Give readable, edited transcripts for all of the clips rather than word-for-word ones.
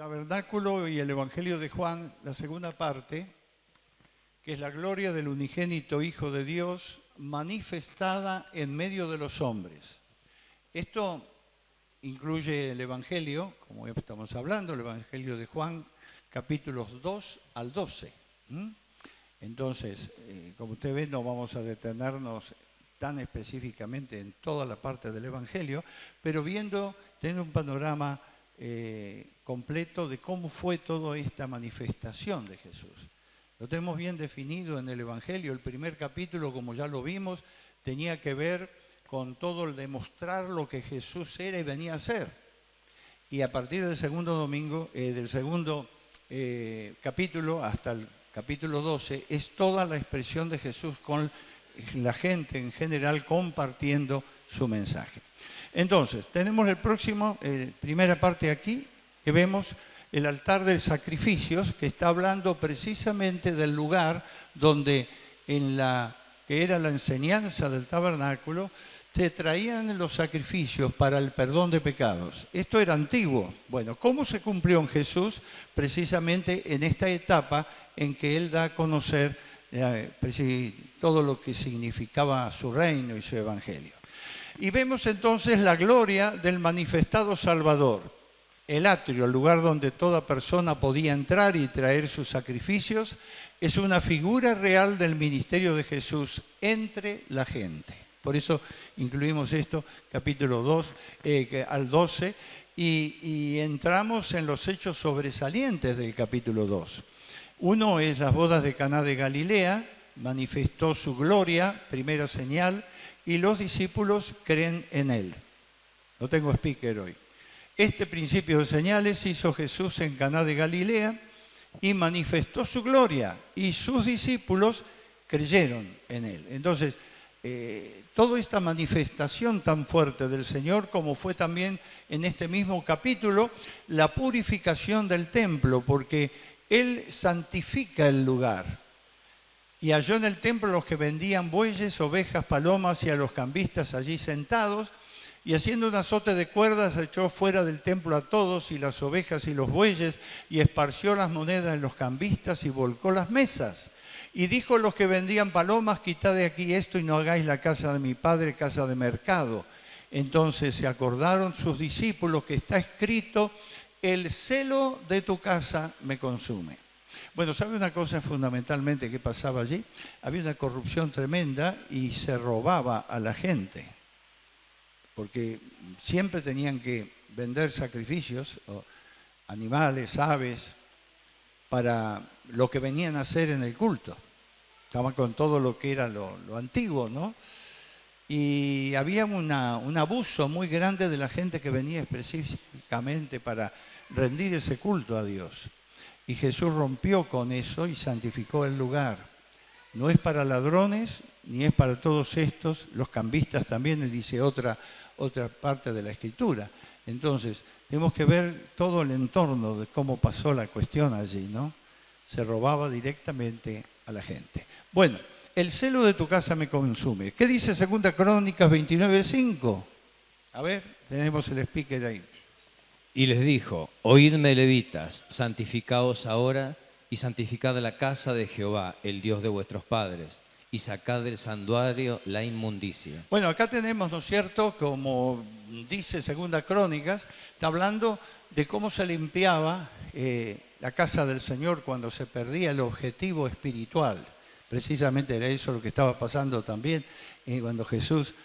Tabernáculo y el Evangelio de Juan, la segunda parte, que es la gloria del unigénito Hijo de Dios manifestada en medio de los hombres. Esto incluye el Evangelio, como estamos hablando, el Evangelio de Juan, capítulos 2 al 12. Entonces, como usted ve, no vamos a detenernos tan específicamente en toda la parte del Evangelio, pero teniendo un panorama completo de cómo fue toda esta manifestación de Jesús. Lo tenemos bien definido en el Evangelio. El primer capítulo, como ya lo vimos, tenía que ver con todo el demostrar lo que Jesús era y venía a ser. Y a partir del segundo domingo, capítulo hasta el capítulo 12, es toda la expresión de Jesús con la gente en general compartiendo su mensaje. Entonces, tenemos primera parte aquí, que vemos el altar de sacrificios, que está hablando precisamente del lugar donde que era la enseñanza del tabernáculo, se traían los sacrificios para el perdón de pecados. Esto era antiguo. Bueno, ¿cómo se cumplió en Jesús? Precisamente en esta etapa en que Él da a conocer todo lo que significaba su reino y su evangelio. Y vemos entonces la gloria del manifestado Salvador. El atrio, el lugar donde toda persona podía entrar y traer sus sacrificios, es una figura real del ministerio de Jesús entre la gente. Por eso incluimos esto, capítulo 2 al 12, y entramos en los hechos sobresalientes del capítulo 2. Uno es las bodas de Caná de Galilea, manifestó su gloria, primera señal, y los discípulos creen en él. No tengo speaker hoy. Este principio de señales hizo Jesús en Caná de Galilea y manifestó su gloria, y sus discípulos creyeron en él. Entonces, toda esta manifestación tan fuerte del Señor, como fue también en este mismo capítulo, la purificación del templo, porque Él santifica el lugar. Y halló en el templo los que vendían bueyes, ovejas, palomas y a los cambistas allí sentados, y haciendo un azote de cuerdas echó fuera del templo a todos y las ovejas y los bueyes, y esparció las monedas en los cambistas y volcó las mesas. Y dijo a los que vendían palomas: quitad de aquí esto y no hagáis la casa de mi padre casa de mercado. Entonces se acordaron sus discípulos que está escrito: el celo de tu casa me consume. Bueno, ¿sabe una cosa fundamentalmente que pasaba allí? Había una corrupción tremenda y se robaba a la gente, porque siempre tenían que vender sacrificios, o animales, aves, para lo que venían a hacer en el culto. Estaban con todo lo que era lo antiguo, ¿no? Y había un abuso muy grande de la gente que venía específicamente para rendir ese culto a Dios. Y Jesús rompió con eso y santificó el lugar. No es para ladrones, ni es para todos estos, los cambistas también, él dice otra parte de la Escritura. Entonces, tenemos que ver todo el entorno de cómo pasó la cuestión allí, ¿no? Se robaba directamente a la gente. Bueno, el celo de tu casa me consume. ¿Qué dice 2 Crónicas 29:5? A ver, tenemos el speaker ahí. Y les dijo: oídme, levitas, santificaos ahora y santificad la casa de Jehová, el Dios de vuestros padres, y sacad del santuario la inmundicia. Bueno, acá tenemos, ¿no es cierto?, como dice 2 Crónicas, está hablando de cómo se limpiaba la casa del Señor cuando se perdía el objetivo espiritual. Precisamente era eso lo que estaba pasando también cuando Jesús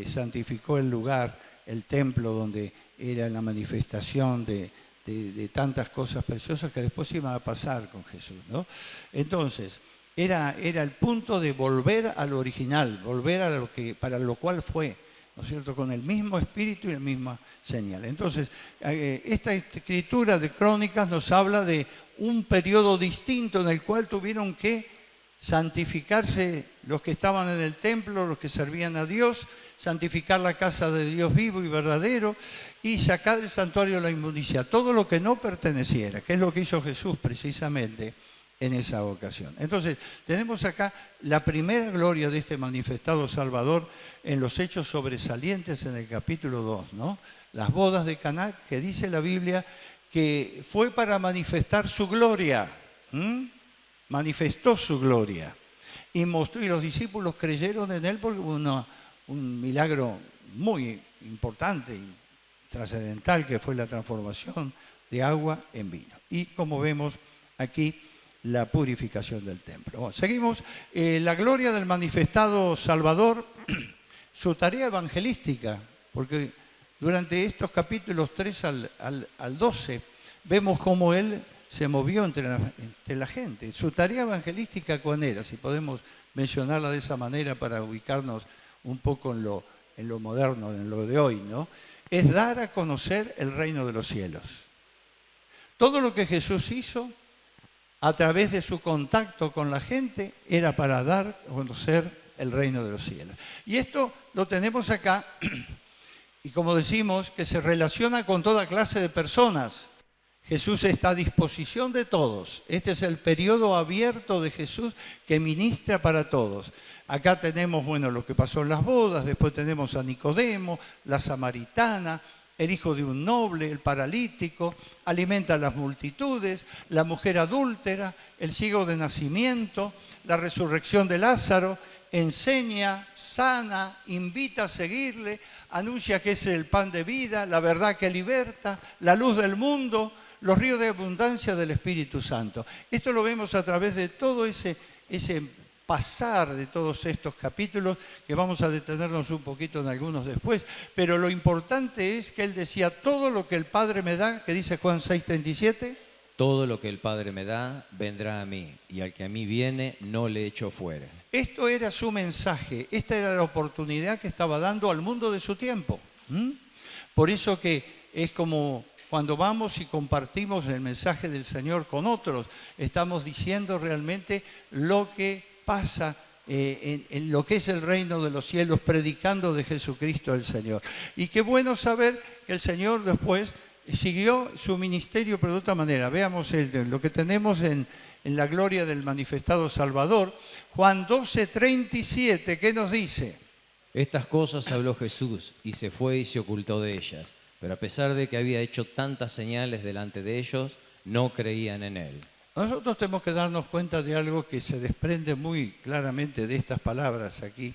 santificó el lugar, el templo donde era la manifestación de tantas cosas preciosas que después iban a pasar con Jesús, ¿no? Entonces, era el punto de volver al original, volver a para lo cual fue, ¿no es cierto?, con el mismo espíritu y la misma señal. Entonces, esta escritura de Crónicas nos habla de un periodo distinto en el cual tuvieron que santificarse los que estaban en el templo, los que servían a Dios, santificar la casa de Dios vivo y verdadero y sacar del santuario la inmundicia, todo lo que no perteneciera, que es lo que hizo Jesús precisamente en esa ocasión. Entonces, tenemos acá la primera gloria de este manifestado Salvador en los hechos sobresalientes en el capítulo 2, ¿no? Las bodas de Caná, que dice la Biblia que fue para manifestar su gloria. Manifestó su gloria. Y mostró, y los discípulos creyeron en él porque hubo un milagro muy importante y trascendental que fue la transformación de agua en vino. Y como vemos aquí, la purificación del templo. Bueno, seguimos. La gloria del manifestado Salvador, su tarea evangelística, porque durante estos capítulos 3 al 12 vemos cómo él se movió entre la gente. Su tarea evangelística, ¿cuál era? Si podemos mencionarla de esa manera para ubicarnos un poco en lo moderno, en lo de hoy, ¿no? Es dar a conocer el reino de los cielos. Todo lo que Jesús hizo a través de su contacto con la gente era para dar a conocer el reino de los cielos. Y esto lo tenemos acá, y como decimos, que se relaciona con toda clase de personas. Jesús está a disposición de todos. Este es el periodo abierto de Jesús que ministra para todos. Acá tenemos, bueno, lo que pasó en las bodas, después tenemos a Nicodemo, la samaritana, el hijo de un noble, el paralítico, alimenta a las multitudes, la mujer adúltera, el ciego de nacimiento, la resurrección de Lázaro, enseña, sana, invita a seguirle, anuncia que es el pan de vida, la verdad que liberta, la luz del mundo, los ríos de abundancia del Espíritu Santo. Esto lo vemos a través de todo ese pasar de todos estos capítulos, que vamos a detenernos un poquito en algunos después, pero lo importante es que él decía, todo lo que el Padre me da, que dice Juan 6:37. Todo lo que el Padre me da, vendrá a mí, y al que a mí viene, no le echo fuera. Esto era su mensaje, esta era la oportunidad que estaba dando al mundo de su tiempo. Por eso que es como cuando vamos y compartimos el mensaje del Señor con otros, estamos diciendo realmente lo que pasa en lo que es el reino de los cielos, predicando de Jesucristo el Señor. Y qué bueno saber que el Señor después siguió su ministerio, pero de otra manera. Veamos lo que tenemos en la gloria del manifestado Salvador. Juan 12:37, ¿qué nos dice? Estas cosas habló Jesús, y se fue y se ocultó de ellas. Pero a pesar de que había hecho tantas señales delante de ellos, no creían en él. Nosotros tenemos que darnos cuenta de algo que se desprende muy claramente de estas palabras aquí,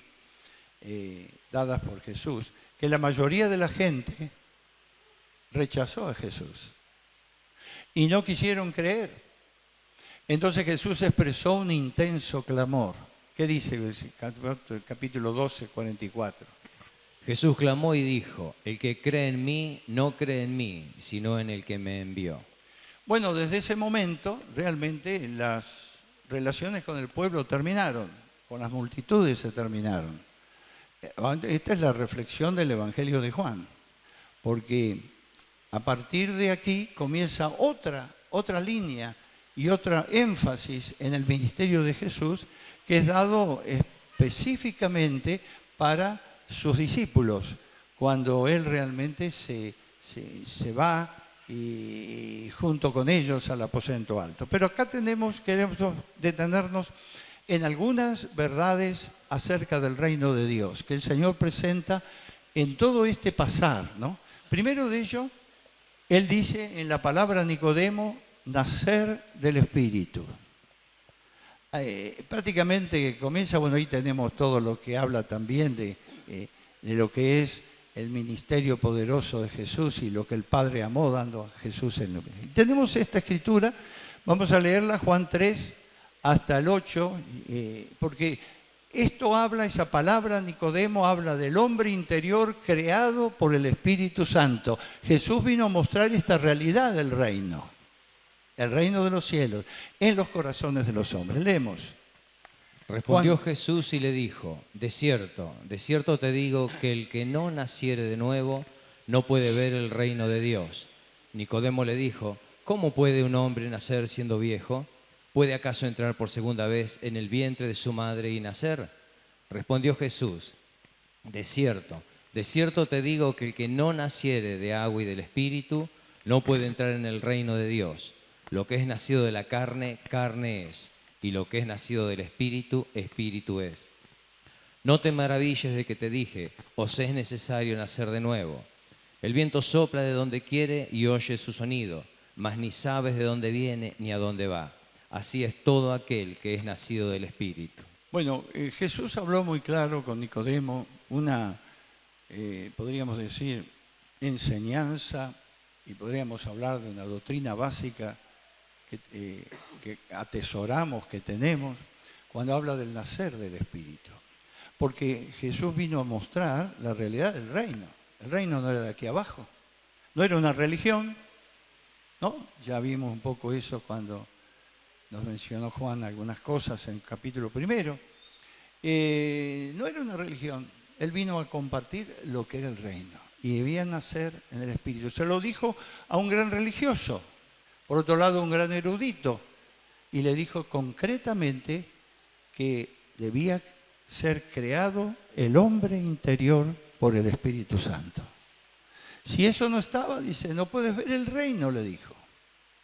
dadas por Jesús, que la mayoría de la gente rechazó a Jesús y no quisieron creer. Entonces Jesús expresó un intenso clamor. ¿Qué dice el capítulo 12, 44? Jesús clamó y dijo, el que cree en mí, no cree en mí, sino en el que me envió. Bueno, desde ese momento realmente las relaciones con el pueblo terminaron, con las multitudes se terminaron. Esta es la reflexión del Evangelio de Juan, porque a partir de aquí comienza otra línea y otra énfasis en el ministerio de Jesús que es dado específicamente para sus discípulos, cuando él realmente se va y junto con ellos al aposento alto. Pero acá queremos detenernos en algunas verdades acerca del reino de Dios, que el Señor presenta en todo este pasar, ¿no? Primero de ello, él dice en la palabra Nicodemo, nacer del Espíritu. Prácticamente comienza, bueno, ahí tenemos todo lo que habla también de lo que es el ministerio poderoso de Jesús y lo que el Padre amó dando a Jesús en lo que... Tenemos esta escritura, vamos a leerla, Juan 3 hasta el 8, porque esto habla, esa palabra Nicodemo habla del hombre interior creado por el Espíritu Santo. Jesús vino a mostrar esta realidad del reino, el reino de los cielos, en los corazones de los hombres. Leemos. Respondió Jesús y le dijo, de cierto te digo que el que no naciere de nuevo no puede ver el reino de Dios. Nicodemo le dijo, ¿cómo puede un hombre nacer siendo viejo? ¿Puede acaso entrar por segunda vez en el vientre de su madre y nacer? Respondió Jesús, de cierto te digo que el que no naciere de agua y del Espíritu no puede entrar en el reino de Dios. Lo que es nacido de la carne, carne es. Y lo que es nacido del Espíritu, Espíritu es. No te maravilles de que te dije, os es necesario nacer de nuevo. El viento sopla de donde quiere y oye su sonido, mas ni sabes de dónde viene ni a dónde va. Así es todo aquel que es nacido del Espíritu. Bueno, Jesús habló muy claro con Nicodemo, una, podríamos decir, enseñanza, y podríamos hablar de una doctrina básica que atesoramos, que tenemos, cuando habla del nacer del Espíritu. Porque Jesús vino a mostrar la realidad del reino. El reino no era de aquí abajo, no era una religión, ¿no? Ya vimos un poco eso cuando nos mencionó Juan algunas cosas en el capítulo 1. No era una religión, él vino a compartir lo que era el reino y debía nacer en el Espíritu. Se lo dijo a un gran religioso, por otro lado un gran erudito, y le dijo concretamente que debía ser creado el hombre interior por el Espíritu Santo. Si eso no estaba, dice, no puedes ver el reino, le dijo.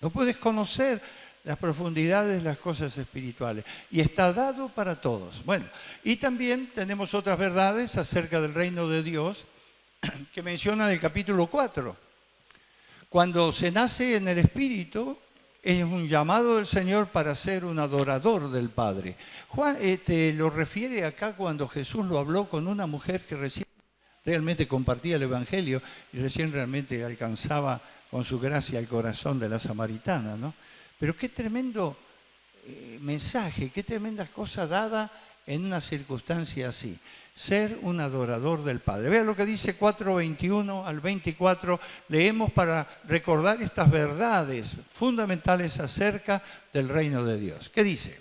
No puedes conocer las profundidades, las cosas espirituales. Y está dado para todos. Bueno, y también tenemos otras verdades acerca del reino de Dios que menciona en el capítulo 4. Cuando se nace en el Espíritu, es un llamado del Señor para ser un adorador del Padre. Juan lo refiere acá cuando Jesús lo habló con una mujer que recién realmente compartía el Evangelio y recién realmente alcanzaba con su gracia el corazón de la samaritana, ¿no? Pero qué tremendo mensaje, qué tremenda cosa dada en una circunstancia así. Ser un adorador del Padre. Vean lo que dice 4:21 al 24. Leemos para recordar estas verdades fundamentales acerca del reino de Dios. ¿Qué dice?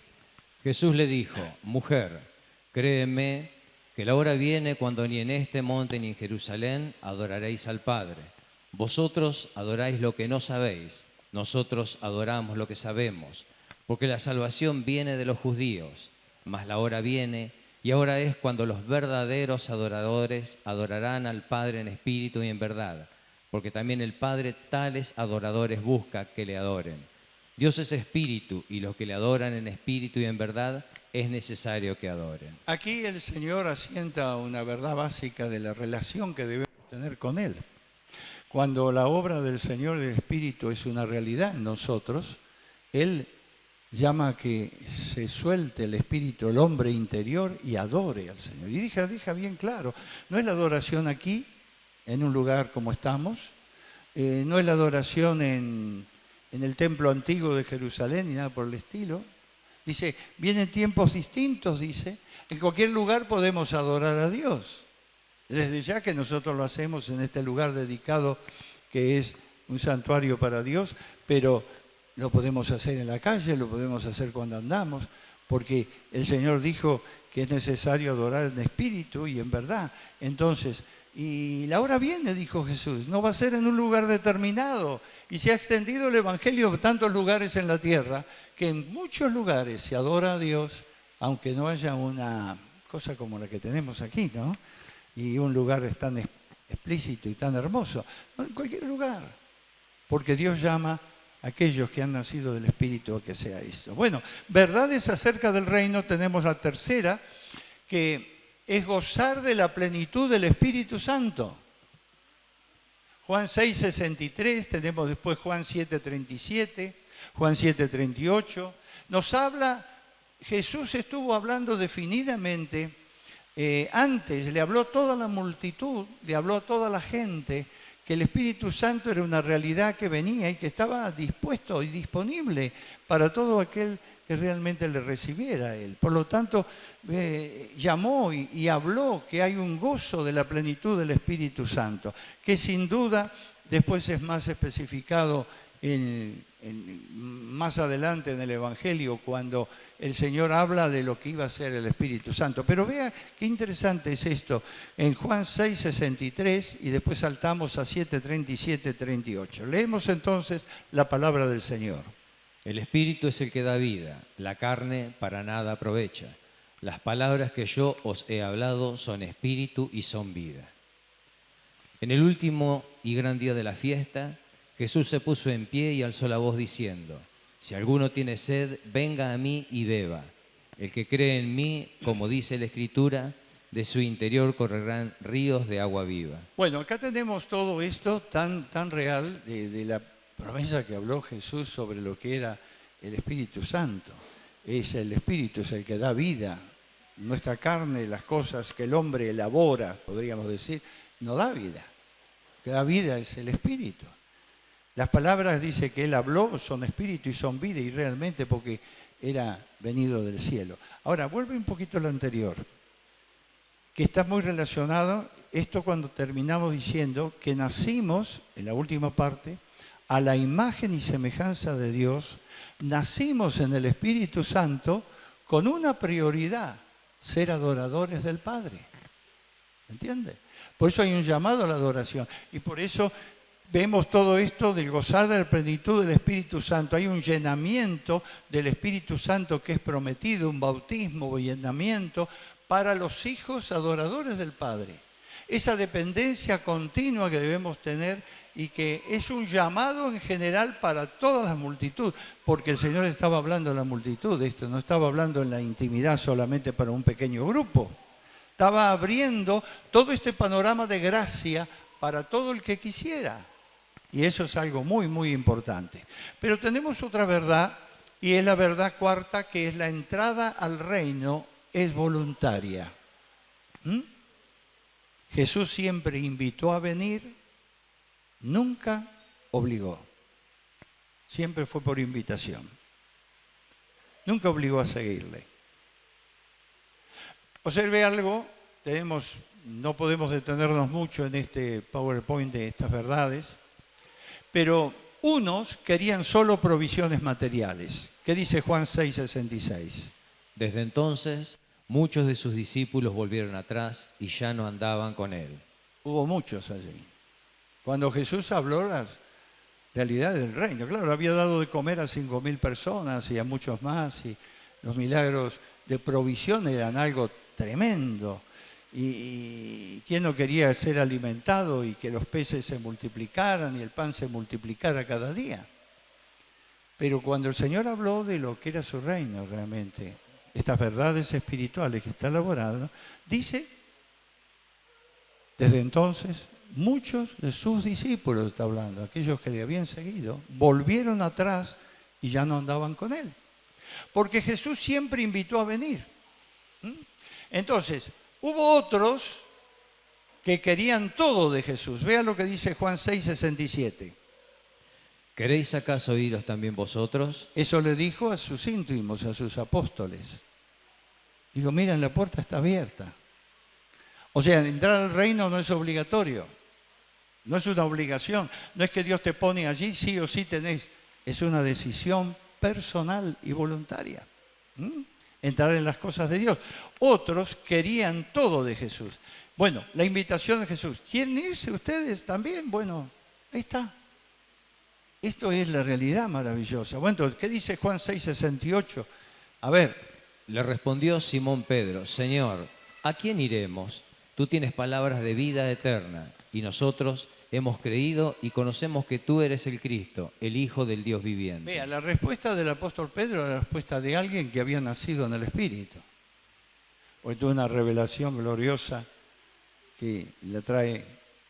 Jesús le dijo, mujer, créeme que la hora viene cuando ni en este monte ni en Jerusalén adoraréis al Padre. Vosotros adoráis lo que no sabéis, nosotros adoramos lo que sabemos, porque la salvación viene de los judíos, mas la hora viene y ahora es cuando los verdaderos adoradores adorarán al Padre en espíritu y en verdad, porque también el Padre tales adoradores busca que le adoren. Dios es espíritu y los que le adoran en espíritu y en verdad es necesario que adoren. Aquí el Señor asienta una verdad básica de la relación que debemos tener con Él. Cuando la obra del Señor del Espíritu es una realidad en nosotros, Él llama a que se suelte el Espíritu, el hombre interior, y adore al Señor. Y deja bien claro, no es la adoración aquí, en un lugar como estamos, no es la adoración en el templo antiguo de Jerusalén, ni nada por el estilo. Dice, vienen tiempos distintos, dice, en cualquier lugar podemos adorar a Dios. Desde ya que nosotros lo hacemos en este lugar dedicado que es un santuario para Dios, pero lo podemos hacer en la calle, lo podemos hacer cuando andamos, porque el Señor dijo que es necesario adorar en espíritu y en verdad. Entonces, y la hora viene, dijo Jesús, no va a ser en un lugar determinado. Y se ha extendido el Evangelio a tantos lugares en la tierra, que en muchos lugares se adora a Dios, aunque no haya una cosa como la que tenemos aquí, ¿no? Y un lugar es tan explícito y tan hermoso. No, en cualquier lugar. Porque Dios llama a aquellos que han nacido del Espíritu a que sea esto. Bueno, verdades acerca del reino tenemos la tercera, que es gozar de la plenitud del Espíritu Santo. Juan 6:63, tenemos después Juan 7:37, Juan 7:38. Nos habla, Jesús estuvo hablando definidamente. Antes le habló a toda la multitud, le habló a toda la gente que el Espíritu Santo era una realidad que venía y que estaba dispuesto y disponible para todo aquel que realmente le recibiera a Él. Por lo tanto, llamó y habló que hay un gozo de la plenitud del Espíritu Santo, que sin duda después es más especificado más adelante en el Evangelio, cuando el Señor habla de lo que iba a ser el Espíritu Santo. Pero vea qué interesante es esto, en Juan 6:63 y después saltamos a 7:37, 38. Leemos entonces la palabra del Señor. El Espíritu es el que da vida, la carne para nada aprovecha. Las palabras que yo os he hablado son espíritu y son vida. En el último y gran día de la fiesta, Jesús se puso en pie y alzó la voz diciendo, si alguno tiene sed, venga a mí y beba. El que cree en mí, como dice la Escritura, de su interior correrán ríos de agua viva. Bueno, acá tenemos todo esto tan real de la promesa que habló Jesús sobre lo que era el Espíritu Santo. Es el Espíritu, es el que da vida. Nuestra carne, las cosas que el hombre elabora, podríamos decir, no da vida. Lo que da vida es el Espíritu. Las palabras, dice que Él habló, son espíritu y son vida, y realmente porque era venido del cielo. Ahora, vuelve un poquito a lo anterior, que está muy relacionado, esto cuando terminamos diciendo que nacimos, en la última parte, a la imagen y semejanza de Dios, nacimos en el Espíritu Santo con una prioridad, ser adoradores del Padre. ¿Entiende? Por eso hay un llamado a la adoración. Y por eso vemos todo esto del gozar de la plenitud del Espíritu Santo. Hay un llenamiento del Espíritu Santo que es prometido, un bautismo, un llenamiento para los hijos adoradores del Padre. Esa dependencia continua que debemos tener y que es un llamado en general para toda la multitud, porque el Señor estaba hablando a la multitud de esto, no estaba hablando en la intimidad solamente para un pequeño grupo. Estaba abriendo todo este panorama de gracia para todo el que quisiera. Y eso es algo muy, muy importante. Pero tenemos otra verdad, y es la verdad cuarta, que es la entrada al reino es voluntaria. Jesús siempre invitó a venir, nunca obligó. Siempre fue por invitación. Nunca obligó a seguirle. Observe algo, no podemos detenernos mucho en este PowerPoint de estas verdades, pero unos querían solo provisiones materiales. ¿Qué dice Juan 6:66? Desde entonces, muchos de sus discípulos volvieron atrás y ya no andaban con él. Hubo muchos allí. Cuando Jesús habló las realidades del reino, claro, había dado de comer a 5.000 personas y a muchos más, y los milagros de provisión eran algo tremendo. Y quién no quería ser alimentado y que los peces se multiplicaran y el pan se multiplicara cada día. Pero cuando el Señor habló de lo que era su reino realmente, estas verdades espirituales que está elaborado, dice, desde entonces, muchos de sus discípulos, está hablando, aquellos que le habían seguido, volvieron atrás y ya no andaban con él. Porque Jesús siempre invitó a venir. Entonces, hubo otros que querían todo de Jesús. Vean lo que dice Juan 6:67. ¿Queréis acaso iros también vosotros? Eso le dijo a sus íntimos, a sus apóstoles. Digo, miren, la puerta está abierta. O sea, entrar al reino no es obligatorio. No es una obligación. No es que Dios te pone allí, sí o sí tenés. Es una decisión personal y voluntaria. Entrar en las cosas de Dios. Otros querían todo de Jesús. Bueno, la invitación de Jesús. ¿Quieren irse ustedes también? Bueno, ahí está. Esto es la realidad maravillosa. Bueno, ¿qué dice Juan 6:68? A ver. Le respondió Simón Pedro, Señor, ¿a quién iremos? Tú tienes palabras de vida eterna, y nosotros hemos creído y conocemos que tú eres el Cristo, el Hijo del Dios viviente. Vea, la respuesta del apóstol Pedro era la respuesta de alguien que había nacido en el Espíritu. Hoy tuvo una revelación gloriosa que la trae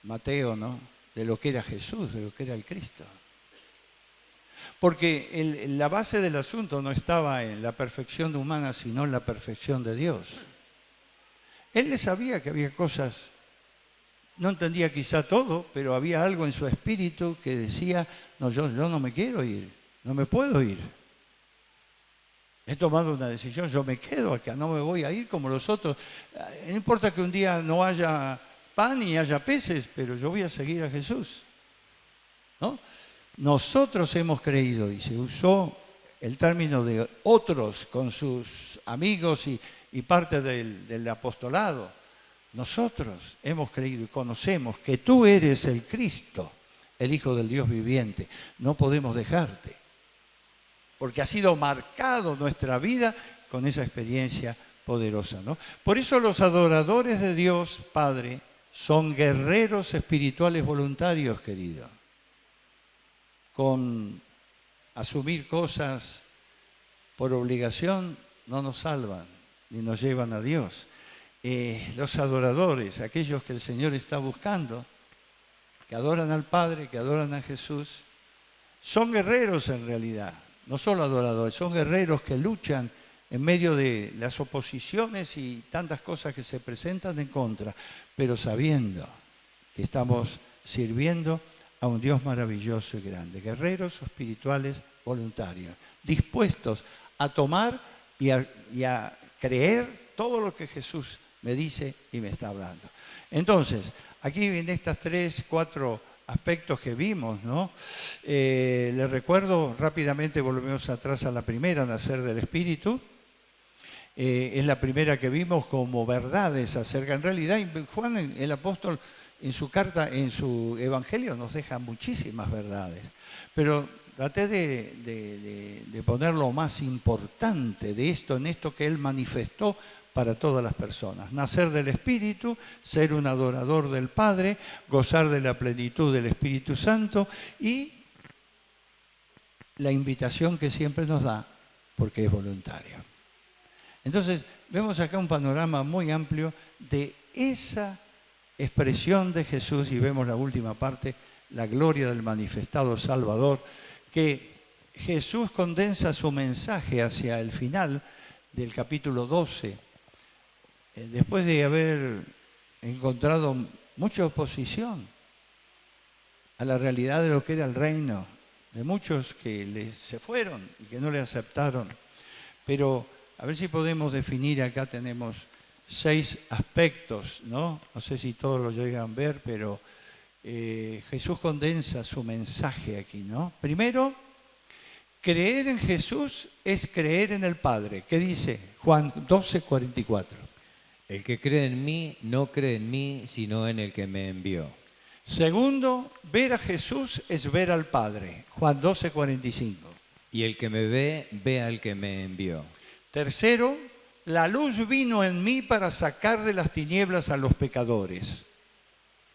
Mateo, ¿no? De lo que era Jesús, de lo que era el Cristo. Porque la base del asunto no estaba en la perfección humana, sino en la perfección de Dios. Él le sabía que había cosas, no entendía quizá todo, pero había algo en su espíritu que decía, no, yo no me quiero ir, no me puedo ir. He tomado una decisión, yo me quedo acá, no me voy a ir como los otros. No importa que un día no haya pan ni haya peces, pero yo voy a seguir a Jesús. ¿No? Nosotros hemos creído, dice, usó el término de otros con sus amigos y parte del apostolado. Nosotros hemos creído y conocemos que tú eres el Cristo, el Hijo del Dios viviente. No podemos dejarte, porque ha sido marcado nuestra vida con esa experiencia poderosa, ¿no? Por eso los adoradores de Dios, Padre, son guerreros espirituales voluntarios, querido. Con asumir cosas por obligación no nos salvan ni nos llevan a Dios. Los adoradores, aquellos que el Señor está buscando, que adoran al Padre, que adoran a Jesús, son guerreros en realidad, no solo adoradores, son guerreros que luchan en medio de las oposiciones y tantas cosas que se presentan en contra, pero sabiendo que estamos sirviendo a un Dios maravilloso y grande. Guerreros espirituales voluntarios, dispuestos a tomar y a creer todo lo que Jesús me dice y me está hablando. Entonces, aquí en estas 3, 4 aspectos que vimos, ¿no? Les recuerdo rápidamente, volvemos atrás a la primera, nacer del Espíritu. Es la primera que vimos como verdades acerca. En realidad, Juan, el apóstol, en su carta, en su evangelio, nos deja muchísimas verdades. Pero traté de poner lo más importante de esto, en esto que él manifestó para todas las personas. Nacer del Espíritu, ser un adorador del Padre, gozar de la plenitud del Espíritu Santo y la invitación que siempre nos da, porque es voluntario. Entonces, vemos acá un panorama muy amplio de esa expresión de Jesús y vemos la última parte, la gloria del manifestado Salvador, que Jesús condensa su mensaje hacia el final del capítulo 12, después de haber encontrado mucha oposición a la realidad de lo que era el reino, de muchos que se fueron y que no le aceptaron. Pero a ver si podemos definir, acá tenemos 6 aspectos, ¿no? No sé si todos lo llegan a ver, pero Jesús condensa su mensaje aquí, ¿no? Primero, creer en Jesús es creer en el Padre. ¿Qué dice Juan 12:44? El que cree en mí no cree en mí, sino en el que me envió. Segundo, ver a Jesús es ver al Padre. Juan 12:45. Y el que me ve, ve al que me envió. Tercero, la luz vino en mí para sacar de las tinieblas a los pecadores.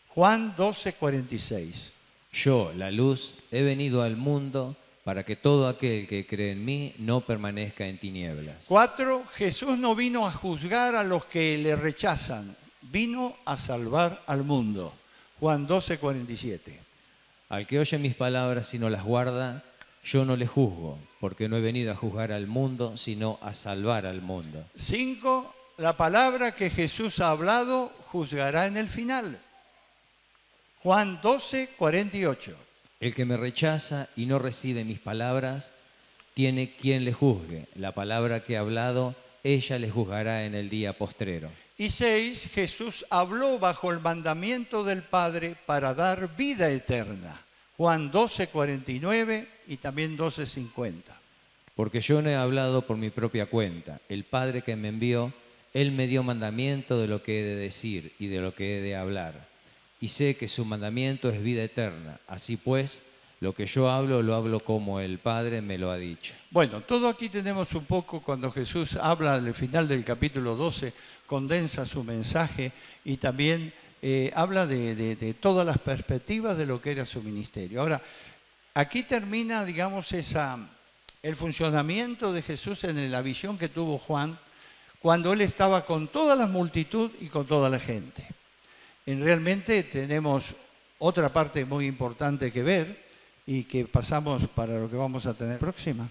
Juan 12:46. Yo, la luz, he venido al mundo para que todo aquel que cree en mí no permanezca en tinieblas. 4, Jesús no vino a juzgar a los que le rechazan, vino a salvar al mundo. Juan 12:47. Al que oye mis palabras y no las guarda, yo no le juzgo, porque no he venido a juzgar al mundo, sino a salvar al mundo. 5, la palabra que Jesús ha hablado juzgará en el final. Juan 12:48. El que me rechaza y no recibe mis palabras, tiene quien le juzgue. La palabra que he hablado, ella le juzgará en el día postrero. Y 6, Jesús habló bajo el mandamiento del Padre para dar vida eterna. Juan 12:49 y también 12:50. Porque yo no he hablado por mi propia cuenta. El Padre que me envió, Él me dio mandamiento de lo que he de decir y de lo que he de hablar. Y sé que su mandamiento es vida eterna. Así pues, lo que yo hablo, lo hablo como el Padre me lo ha dicho. Bueno, todo aquí tenemos un poco cuando Jesús habla al final del capítulo 12, condensa su mensaje y también habla de todas las perspectivas de lo que era su ministerio. Ahora, aquí termina, digamos, el funcionamiento de Jesús en la visión que tuvo Juan cuando él estaba con toda la multitud y con toda la gente. Realmente tenemos otra parte muy importante que ver y que pasamos para lo que vamos a tener próxima.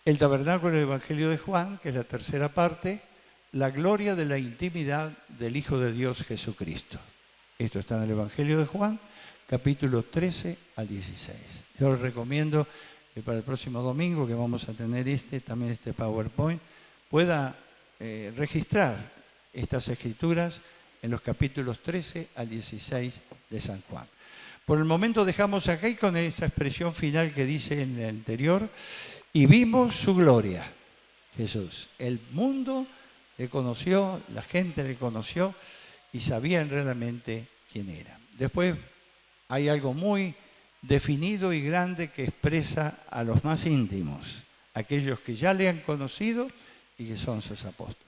El tabernáculo del Evangelio de Juan, que es la tercera parte, la gloria de la intimidad del Hijo de Dios Jesucristo. Esto está en el Evangelio de Juan, capítulo 13 al 16. Yo les recomiendo que para el próximo domingo, que vamos a tener también este PowerPoint, pueda registrar estas escrituras en los capítulos 13 al 16 de San Juan. Por el momento dejamos acá y con esa expresión final que dice en el anterior, y vimos su gloria, Jesús. El mundo le conoció, la gente le conoció y sabían realmente quién era. Después hay algo muy definido y grande que expresa a los más íntimos, aquellos que ya le han conocido y que son sus apóstoles.